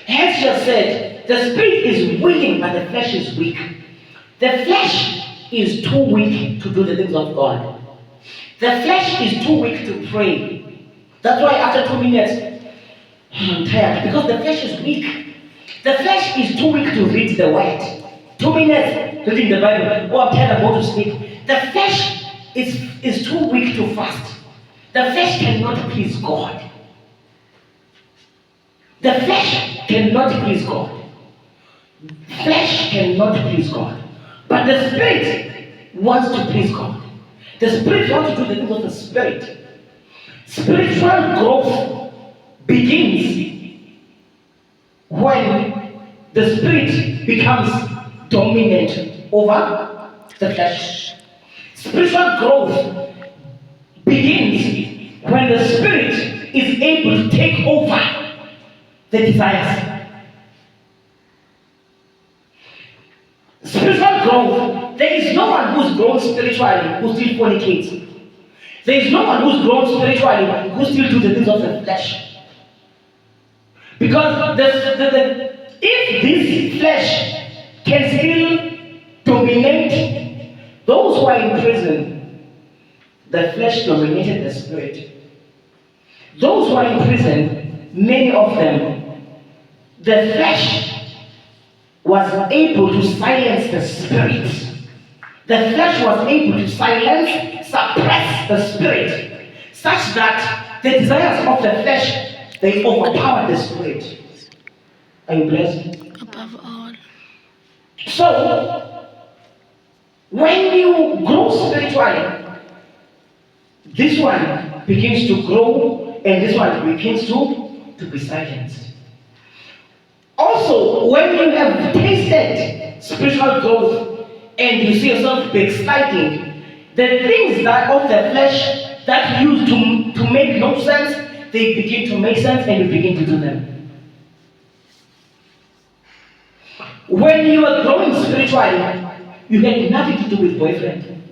Hence just said, the spirit is willing, but the flesh is weak. The flesh is too weak to do the things of God. The flesh is too weak to pray. That's why after 2 minutes, I'm tired. Because the flesh is weak. The flesh is too weak to read the word. 2 minutes reading the Bible. Oh, I'm tired, I'm going to sleep. The flesh is too weak to fast. The flesh cannot please God. The flesh cannot please God. Flesh cannot please God. But the spirit wants to please God. The spirit wants to do the things of the spirit. Spiritual growth begins when the spirit becomes dominant over the flesh. Spiritual growth begins when the spirit is able to take over the desires. Spiritual growth, there is no one who's grown spiritually who still fornicates. There is no one who's grown spiritually who still do the things of the flesh. Because if this flesh can still dominate those who are in prison, the flesh dominated the spirit. Those who are in prison, many of them, the flesh was able to silence the spirit. The flesh was able to silence, suppress the spirit, such that the desires of the flesh, they overpowered the spirit. Are you blessed? Above all. So, when you grow spiritually, this one begins to grow and this one begins to be silenced. Also, when you have tasted spiritual growth and you see yourself backsliding, the things that of the flesh that you used to make no sense, they begin to make sense and you begin to do them. When you are growing spiritually, you had nothing to do with boyfriend.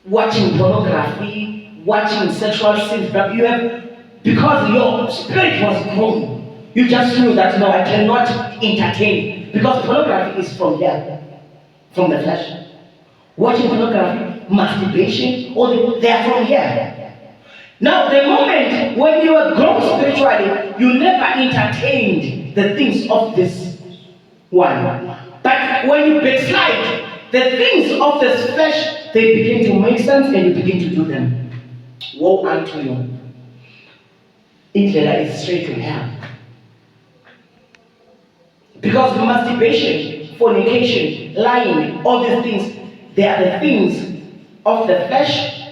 Watching pornography, watching sexual sins, but you have, because your spirit was grown, you just knew that no, I cannot entertain. Because pornography is from here, from the flesh. Watching pornography, masturbation, all they are from here. Now, the moment when you are grown spiritually, you never entertained the things of this one. But when you backslide, the things of this flesh, they begin to make sense and you begin to do them. Woe unto you. Indlela is straight to hell. Because masturbation, fornication, lying, all these things, they are the things of the flesh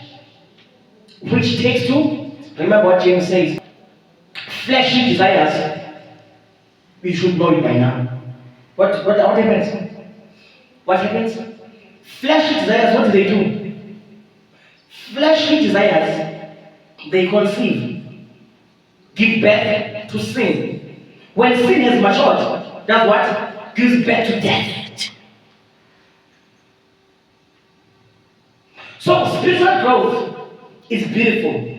which takes to, remember what James says, fleshly desires. We should know it by now. What happens? What happens? Fleshly desires, what do? Fleshly desires, they conceive, give birth to sin. When sin has matured, that's what gives birth to death. So spiritual growth is beautiful.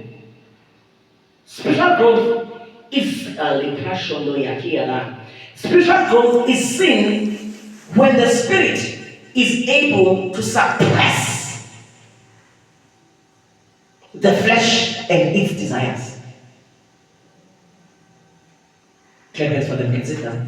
Spiritual growth is spiritual growth is seen when the spirit is able to suppress the flesh and its desires. Clemens for the music now.